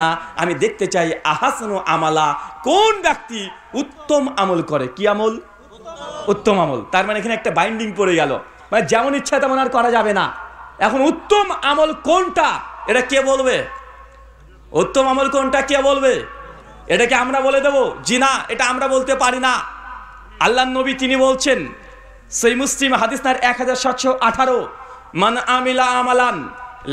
আমি দেখতে চাই আহাসানু আমালা, কোন ব্যক্তি উত্তম আমল করে। কি আমল? উত্তম আমল। তার মানে এখানে একটা বাইন্ডিং পড়ে গেল, মানে যেমন ইচ্ছা তেমন আর করা যাবে না। এখন উত্তম আমল কোনটা এটা কে বলবে? উত্তম আমল কোনটা কে বলবে? এটাকে আমরা বলে দেব? জি না, এটা আমরা বলতে পারি না। আল্লাহর নবী তিনি বলছেন, সহিহ মুসলিম হাদিস নাম্বার 1718, মান আমিলা আমালান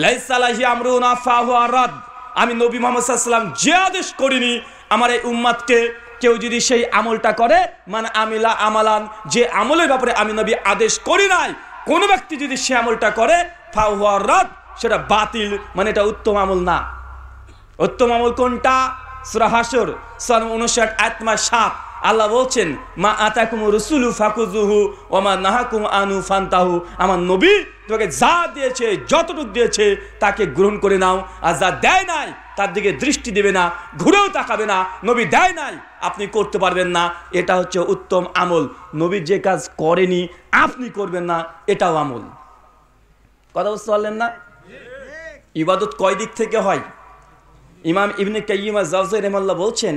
লাইসা লাহি আমরুনা ফাহুয়া রাদ। আমি নবী মুহাম্মদ সাল্লাল্লাহু আলাইহি ওয়াসাল্লাম যে আদেশ করিনি আমার এই উম্মতকে, কেউ যদি সেই আমলটা করে, মানে আমিলা আমালান, যে আমলের ব্যাপারে আমি নবী আদেশ করি নাই, কোন ব্যক্তি যদি সে আমলটা করে, ফাহুয়া রাদ, সেটা বাতিল, মানে এটা উত্তম আমল না। উত্তম আমল কোনটা? সূরা হাসর 59 আয়াত 7 আল্লাহ বলছেন, মা আতাকুমুর রাসূলু ফাকুযুহু ওয়া মা নাহাকুম আনহু ফান্তাহু। আমার নবী তোমাকে যা দিয়েছে, যতটুকু দিয়েছে তাকে গ্রহণ করে নাও, আর যা দেয় নাই তার দিকে দৃষ্টি দেবে না, ঘুরেও তাকাবে না। নবী দেয় নাই আপনি করতে পারবেন না, এটা হচ্ছে উত্তম আমল। নবী যে কাজ করেনি আপনি করবেন না, এটাও আমল। কথা বুঝতে পারলেন না? ইবাদত কয় দিক থেকে হয়? ইমাম ইবনে কাইয়িম আয-জাওযানী রাহিমাহুল্লাহ বলছেন,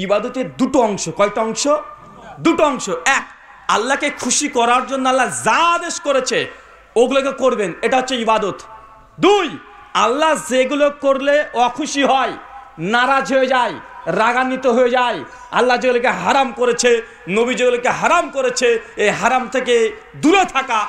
ইবাদতের দুটো অংশ। কয়টা অংশ? দুটো অংশ। এক, আল্লাহকে খুশি করার জন্য আল্লাহ যা আদেশ করেছে ওগুলোকে করবেন, এটা হচ্ছে ইবাদত। দুই, আল্লাহ যেগুলো করলে অখুশি হয়, নারাজ হয়ে যায়, রাগান্বিত হয়ে যায়, আল্লাহ যেগুলোকে হারাম করেছে, নবী যেগুলোকে হারাম করেছে, এই হারাম থেকে দূরে থাকা,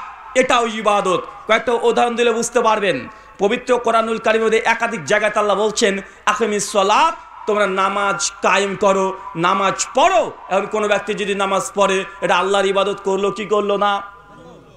এটাও ইবাদত। কয়েকটা উদাহরণ দিলে বুঝতে পারবেন। পবিত্র কোরআনুল কারীমের মধ্যে একাধিক জায়গায় আল্লাহ বলছেন, আকিমিস সালাত, তোমরা নামাজ কায়েম করো, নামাজ পড়ো। এখন কোনো ব্যক্তি যদি নামাজ পড়ে, এটা আল্লাহর ইবাদত করলো কি করলো না?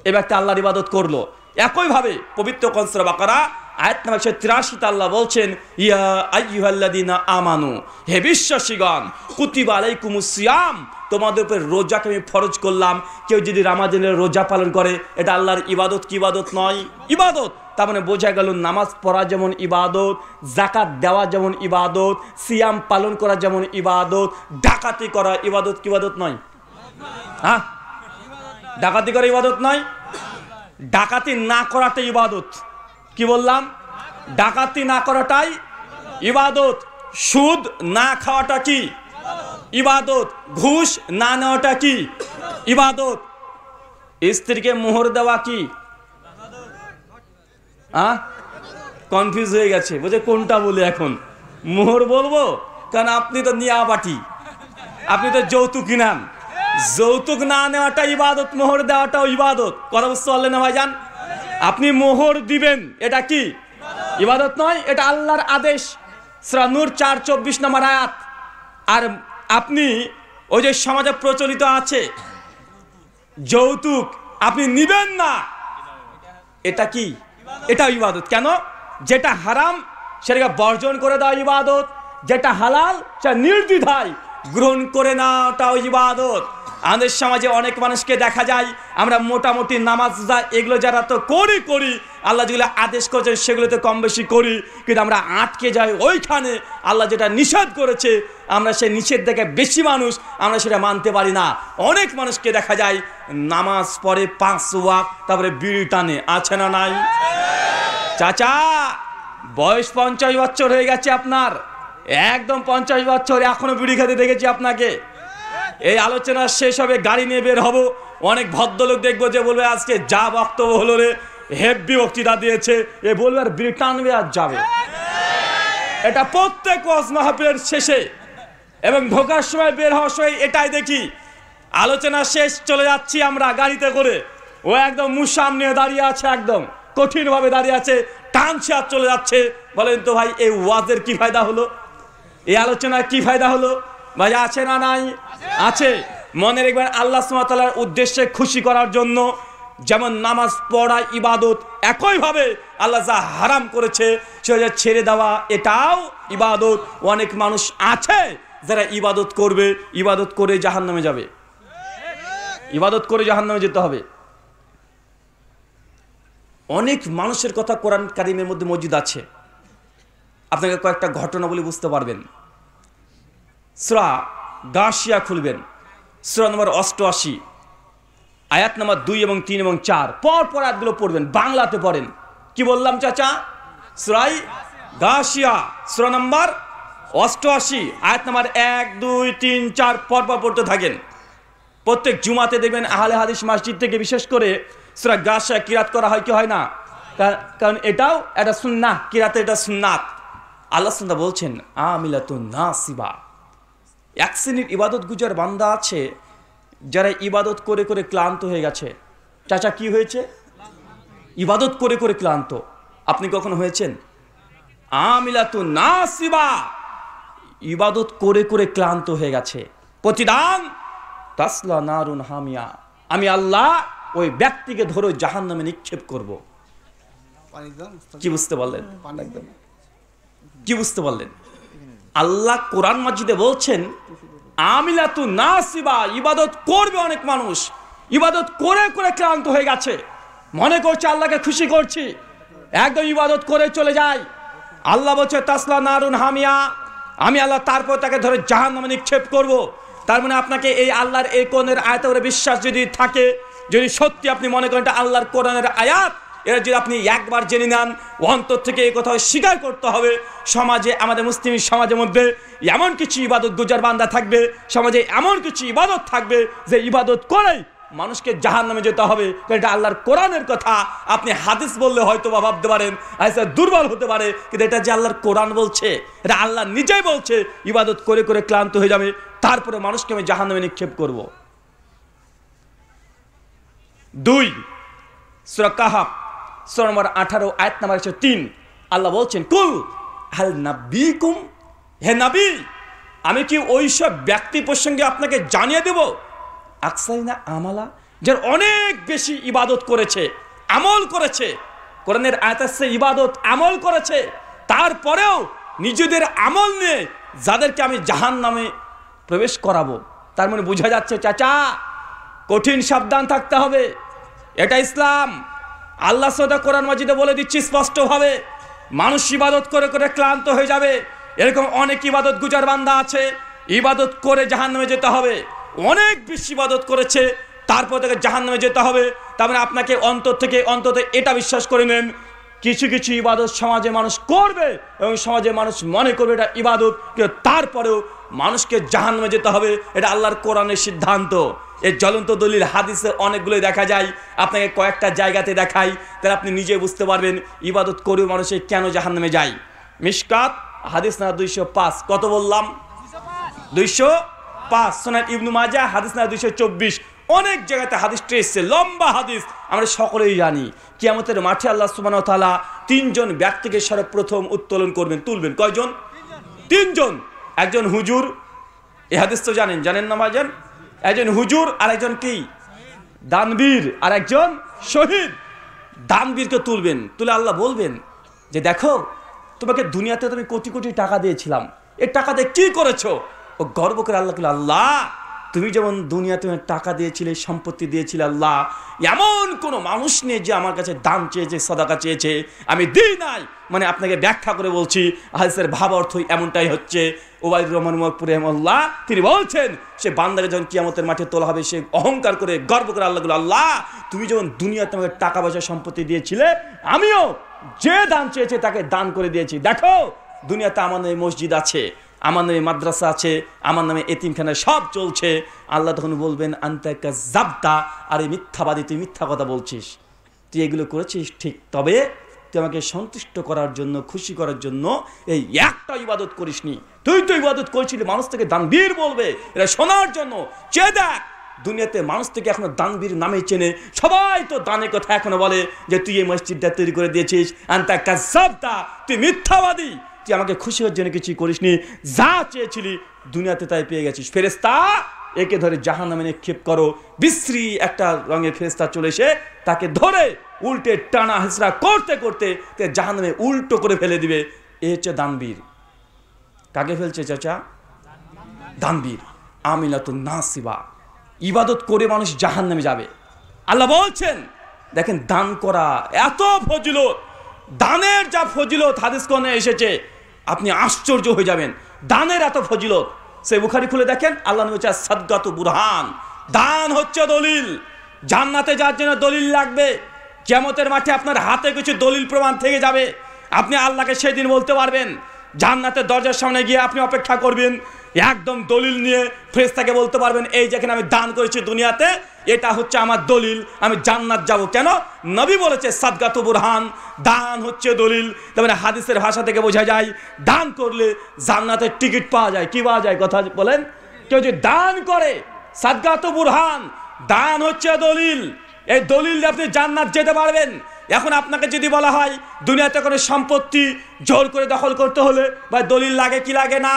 এ ব্যক্তি আল্লাহর ইবাদত করলো। একইভাবে পবিত্র সূরা বাকারা আয়াত নম্বর 83 আল্লাহ বলছেন, ইয়া আইয়ুহাল্লাযীনা আমানু, হে বিশ্বাসীগণ, কুতিবা আলাইকুমুস সিয়াম, তোমাদের উপর রোজাকে আমি ফরজ করলাম। কেউ যদি রমজানের রোজা পালন করে, এটা আল্লাহর ইবাদত কি ইবাদত নয়? ইবাদত। তার মানে বোঝা গেল, নামাজ পড়া যেমন ইবাদত, যাকাত দেওয়া যেমন ইবাদত, সিয়াম পালন করা যেমন ইবাদত, ডাকাতি করা ইবাদত কি ইবাদত নয়? হ্যাঁ, ডাকাতি করা ইবাদত নয়? ডাকাতি না করাটাই ইবাদত। কি বললাম? ডাকাতি না করাটাই ইবাদত। সুদ না খাওয়াটা কি ইবাদত। ঘুষ না নেওয়াটা কি ইবাদত। স্ত্রীকে মোহর দেওয়া কি? কনফিউজ হয়ে গেছে, বুঝে কোনটা বলে এখন? মোহর বলবো, কারণ আপনি তো নিয়াবাটি, আপনি তো যৌতুক নেন। যৌতুক না নেওয়াটা ইবাদত, মোহর দেওয়াটাও ইবাদত। কথা বুঝতে পারলেন না ভাইজান? আপনি মোহর দিবেন, এটা কি ইবাদত নয়? এটা আল্লাহর আদেশ। সূরা নূর 4:24 নম্বর আয়াত। আর আপনি ওই যে সমাজে প্রচলিত আছে যৌতুক আপনি নিবেন না, এটা কি? এটা ইবাদত। কেন? যেটা হারাম সেটাকে বর্জন করে দেওয়া ইবাদত, যেটা হালাল সেটা নির্দ্বিধায় গ্রহণ করে নেওয়াটাও ইবাদত। আমাদের সমাজে অনেক মানুষকে দেখা যায়, আমরা মোটামুটি নামাজ এগুলো যারা তো করি, আল্লাহ যেগুলো আদেশ করেছেন সেগুলো তো কম বেশি করি, কিন্তু আমরা আটকে যাই ওইখানে। আল্লাহ যেটা নিষেধ করেছে, আমরা সেই নিষেধ থেকে বেশি মানুষ আমরা সেটা মানতে পারি না। অনেক মানুষকে দেখা যায় নামাজ পড়ে 5 ওয়াক্ত, তারপরে বিড়ি টানে, আছে না নাই? চাচা, বয়স 50 বছর হয়ে গেছে আপনার, একদম 50 বছর, এখনো বিড়ি খেতে দেখেছি আপনাকে। এই আলোচনা শেষ হবে, গাড়ি নিয়ে বের হব, অনেক ভদ্রলোক দেখবো যে বলবে আজকে যা বক্তব্য হলো রে, হেভি বক্তৃতা দিয়েছে, এ বলবে আর বিড়ি টানবে আর যাবে। এটা প্রত্যেক ওয়াজ মাহফিলের শেষে এবং ঢোকার সময়, বের হওয়ার সময় এটাই দেখি। আলোচনা শেষ, চলে যাচ্ছি আমরা গাড়িতে করে, ও একদম মুখ সামনে দাঁড়িয়ে আছে, একদম কঠিনভাবে দাঁড়িয়ে আছে, টানছে আর চলে যাচ্ছে। বলেন তো ভাই, এই ওয়াজের কি ফায়দা হলো? এই আলোচনার কি ফায়দা হলো? ভাই আছে না নাই? আছে। মনে রাখবেন, আল্লাহ সুবহানাহু ওয়া তাআলার উদ্দেশ্যে খুশি করার জন্য যেমন নামাজ পড়া ইবাদত, একইভাবে আল্লাহ যা হারাম করেছে সেটা ছেড়ে দেওয়া, এটাও ইবাদত। অনেক মানুষ আছে যারা ইবাদত করবে, ইবাদত করে জাহান্নামে যাবে, ইবাদত করে জাহান্নামে যেতে হবে। অনেক মানুষের কথা কোরআন কারীমের মধ্যে মজুদ আছে। আপনাকে কয়েকটা ঘটনা বলে বুঝতে পারবেন। সূরা গাশিয়া খুলবেন, সূরা নম্বর 88 আয়াত নম্বর 2 এবং 3 এবং 4 পর আয়াতগুলো পড়বেন, বাংলাতে পড়েন। কি বললাম চাচা? সূরা গাশিয়া সূরা নম্বর 88 আয়াত নাম্বার 1 2 3 4 পরপর পড়তে থাকেন। প্রত্যেক জুমাতে দেখবেন আহলে হাদিস মসজিদ থেকে বিশেষ করে সূরা গাশিয়া কিরাত করা হয় কি হয় না? কারণ এটাও একটা সুন্নাহ, কিরাতে এটা সুন্নাত। আল্লাহ সুবহানাহু বলছেন আমিলাতুন নাসিবা, এক শ্রেণীর ইবাদত গুজার বান্দা আছে যারা ইবাদত করে করে ক্লান্ত হয়ে গেছে। চাচা কি হয়েছে? ইবাদত করে করে ক্লান্ত। আপনি কখনো হয়েছেন? আমিলাতুন নাসিবা, ইবাদত করে করে ক্লান্ত হয়ে গেছে। প্রতিদান তাসলা নারুন হামিয়া, আমি আল্লাহ ওই ব্যক্তিকে ধরে জাহান্নামে নিক্ষেপ করব। কি বুঝতে পারলেন? কি বুঝতে পারলেন? আল্লাহ কোরআন মাজিদে বলছেন আমিলাতুন নাসিবা, ইবাদত করবে অনেক মানুষ, ইবাদত করে করে ক্লান্ত হয়ে গেছে, মনে করছে আল্লাহকে খুশি করছি, একদম ইবাদত করে চলে যায়। আল্লাহ বলছে তাসলা নারুন হামিয়া, আমি আল্লাহ তারপর তাকে ধরে জাহান্নামে নিক্ষেপ করব। তার মানে আপনাকে এই আল্লাহর এই কোরআনের আয়াতের উপরে বিশ্বাস যদি থাকে, যদি সত্যি আপনি মনে করেন এটা আল্লাহর কোরআনের আয়াত, এরা যদি আপনি একবার জেনে নেন, অন্তর থেকে এই কথা স্বীকার করতে হবে। সমাজে, আমাদের মুসলিম সমাজের মধ্যে এমন কিছু ইবাদত গুজার বান্দা থাকবে, সমাজে এমন কিছু ইবাদত থাকবে যে ইবাদত করেই মানুষকে জাহান্নামে যেতে হবে। এটা আল্লাহর কোরআনের কথা। আপনি হাদিস বললে হয়তো বা ভাবতে পারেন আচ্ছা দুর্বল হতে পারে, কিন্তু এটা যে আল্লাহর কোরআন বলছে, এটা আল্লাহ নিজেই বলছে ইবাদত করে করে ক্লান্ত হয়ে যাবে, তারপরে মানুষকে আমি জাহান্নামে নিক্ষেপ করব। 2 সূরা কাহাফ সূরা নম্বর 18 আয়াত নাম্বার 3 আল্লাহ বলছেন কুল হাল নাবিকুম, হে নবী আমি কি ওই সব ব্যক্তি প্রসঙ্গে আপনাকে জানিয়ে দেব আকসাইনা আমালা, যার অনেক বেশি ইবাদত করেছে, আমল করেছে, কোরআনের আয়াত আছে ইবাদত আমল করেছে, তারপরেও নিজেদের আমল নিয়ে যাদেরকে আমি জাহান্নামে প্রবেশ করাবো। তার মানে বোঝা যাচ্ছে চাচা কঠিন সাবধান থাকতে হবে। এটা ইসলাম। আল্লাহ সদা কোরআন মাজিদে বলে দিচ্ছি স্পষ্টভাবে, মানুষ ইবাদত করে করে ক্লান্ত হয়ে যাবে। এরকম অনেক ইবাদত গুজার বান্দা আছে, ইবাদত করে জাহান্নামে যেতে হবে। অনেক বেশি ইবাদত করেছে, তারপর তাকে জাহান্নামে যেতে হবে। তার মানে আপনাকে অন্তর থেকে অন্তত এটা বিশ্বাস করে নেন, কিছু কিছু ইবাদত সমাজে মানুষ করবে এবং সমাজে মানুষ মনে করবে এটা ইবাদত, কিন্তু তারপরেও মানুষকে জাহান্নামে যেতে হবে। এটা আল্লাহর কোরআনের সিদ্ধান্ত। এর জ্বলন্ত দলিল হাদিসে অনেকগুলোই দেখা যায়, আপনাকে কয়েকটা জায়গাতে দেখাই, তাহলে আপনি নিজে বুঝতে পারবেন ইবাদত করেও মানুষে কেন জাহান্নামে যায়। মিশকাত হাদিস না 205, কত বললাম? 205। সুনান ইবনে মাজাহ হাদিস না 224। অনেক জায়গাতে হাদিসটা এসেছে, লম্বা হাদিস, আমরা সকলেই জানি। কিয়ামতের মাঠে আল্লাহ সুবহানাহু ওয়া তাআলা 3 জন ব্যক্তিকে সর্বপ্রথম উত্তোলন করবেন, তুলবেন। কয়জন? 3 জন। একজন হুজুর, এই হাদিস তো জানেন না ভাইজান? একজন হুজুর, আর একজন কি দানবীর, আর একজন শহীদ। দানবীরকে তুলবেন, তুলে আল্লাহ বলবেন যে দেখো তোমাকে দুনিয়াতে তুমি কোটি কোটি টাকা দিয়েছিলাম, এই টাকা দিয়ে কি করেছো? ও গর্ব করে আল্লাহ বলে আল্লাহ তুমি যেমন দুনিয়াতে টাকা দিয়েছিলে, সম্পত্তি দিয়েছিলে, আল্লাহ এমন কোনো মানুষ নেই যে আমার কাছে দান চেয়েছে, সাদাকা চেয়েছে, আমি দিই নাই। মানে আপনাকে ব্যাখ্যা করে বলছি, হাদিসের ভাব অর্থ এমনটাই হচ্ছে। ওবায়দুর রহমান মরপুর রহমাতুল্লাহ তিনি বলছেন সে বান্দাকে যখন কিয়ামতের মাঠে তোলা হবে, সে অহংকার করে গর্ব করে আল্লাহ বলে আল্লাহ তুমি যেমন দুনিয়াতে আমাকে টাকা পয়সা সম্পত্তি দিয়েছিলে, আমিও যে দান চেয়েছে তাকে দান করে দিয়েছি। দেখো দুনিয়াতে আমার নামে মসজিদ আছে, আমার নামে মাদ্রাসা আছে, আমার নামে এতিমখানা সব চলছে। আল্লাহ তখন বলবেন আনতা কাযাবতা, আরে মিথ্যাবাদী, তুই মিথ্যা কথা বলছিস, তুই এগুলো করেছিস ঠিক, তবে তুই আমাকে সন্তুষ্ট করার জন্য, খুশি করার জন্য এই একটা ইবাদত করিসনি। তুই তো ইবাদত করেছিলি মানুষ থেকে দানবীর বলবে, এটা শোনার জন্য। চেয়ে দেখ দুনিয়াতে মানুষ থেকে এখনো দানবীর নামে চেনে, সবাই তো দানের কথা এখনো বলে যে তুই এই মসজিদটা তৈরি করে দিয়েছিস, আনতা কাযাবতা, তুই মিথ্যাবাদী, তুই আমাকে খুশি হওয়ার জন্য কিছুই করিসনি, যা চেয়েছিলি দুনিয়াতে তাই পেয়ে গেছিস। ফেরেশতা একে ধরে জাহান্নামে নিক্ষেপ করো। বিশ্রী একটা রঙের ফেরেশতা চলে এসে তাকে ধরে উল্টে টানা হেঁচড়া করতে করতে জাহান্নামে উল্টো করে ফেলে দিবে। এ হচ্ছে দানবীর। কাকে ফেলছে চাচা? দানবীর। আমিলাতুন নাসিবা, ইবাদত করে মানুষ জাহান্নামে যাবে। আল্লাহ বলছেন দেখেন দান করা এত ফজিলত, দানের যা ফজিলত হাদিস কোরআনে এসেছে আপনি আশ্চর্য হয়ে যাবেন। দানের এত ফজিলত, সে বুখারী খুলে দেখেন, আল্লাহ নবী বলেছে সাদকাতু বুরহান, দান হচ্ছে দলিল। জান্নাতে যাওয়ার জন্য দলিল লাগবে। কিয়ামতের মাঠে আপনার হাতে কিছু দলিল প্রমাণ থেকে যাবে, আপনি আল্লাহকে সেদিন বলতে পারবেন জান্নাতের দরজার সামনে গিয়ে আপনি অপেক্ষা করবেন, একদম দলিল নিয়ে ফেরেশতাকে বলতে পারবেন এই যেখানে আমি দান করেছি দুনিয়াতে, এটা হচ্ছে আমার দলিল, আমি জান্নাত যাব। কেন? নবী বলেছে সাদগাতু বুরহান, দান হচ্ছে দলিল। তার মানে হাদিসের ভাষা থেকে বোঝা যায় দান করলে জান্নাতের টিকিট পাওয়া যায়। কি পাওয়া যায়? কথা বলেন। কেউ যদি দান করে, সাদগাতু বুরহান, দান হচ্ছে দলিল, এই দলিল দিয়ে আপনি জান্নাত যেতে পারবেন। এখন আপনাকে যদি বলা হয় দুনিয়াতে কোনো সম্পত্তি জোর করে দখল করতে হলে ভাই দলিল লাগে কি লাগে না?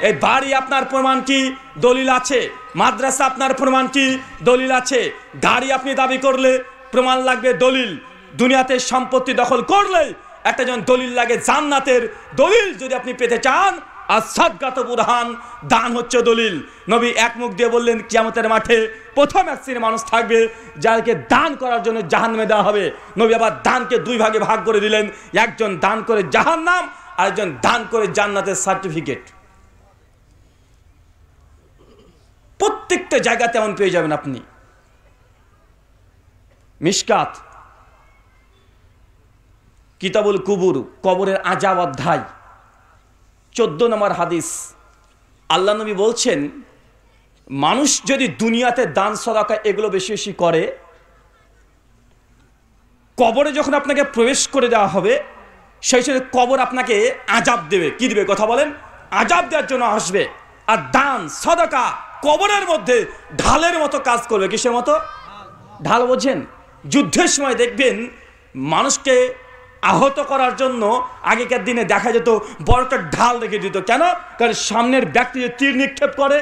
এই বাড়ি আপনার প্রমাণ কি? দলিল আছে। মাদ্রাসা আপনার প্রমাণ কি? দলিল আছে। গাড়ি আপনি দাবি করলে প্রমাণ লাগবে, দলিল। দুনিয়াতে সম্পত্তি দখল করলে একটা যেমন দলিল লাগে, জান্নাতের দলিল যদি আপনি পেতে চান, আর সাদগাতু বুরহান, দান হচ্ছে দলিল। নবী এক মুখ দিয়ে বললেন কিয়ামতের মাঠে প্রথম এক শ্রেণীর মানুষ থাকবে যাদেরকে দান করার জন্য জাহান্নামে দেওয়া হবে। নবী আবার দানকে দুই ভাগে ভাগ করে দিলেন, একজন দান করে জাহান্নাম, আরেকজন দান করে জান্নাতের সার্টিফিকেট। প্রত্যেকটা জায়গাতে এমন পেয়ে যাবেন আপনি। মিশকাত কিতাবুল কুবুর, কবরের আযাব অধ্যায় 14 নম্বর হাদিস। আল্লাহ নবী বলছেন মানুষ যদি দুনিয়াতে দান সদাকা এগুলো বেশি বেশি করে, কবরে যখন আপনাকে প্রবেশ করে দেওয়া হবে সেই সময় কবর আপনাকে আযাব দেবে। কি দিবে? কথা বলেন। আযাব দেওয়ার জন্য আসবে। আর দান সদাকা কবরের মধ্যে ঢালের মতো কাজ করবে। কিসের মতো? ঢাল বোঝেন? যুদ্ধের সময় দেখবেন মানুষকে আহত করার জন্য আগেকার দিনে দেখা যেত বড় একটা ঢাল রেখে দিত। কেন? কারণ সামনের ব্যক্তি যে তীর নিক্ষেপ করে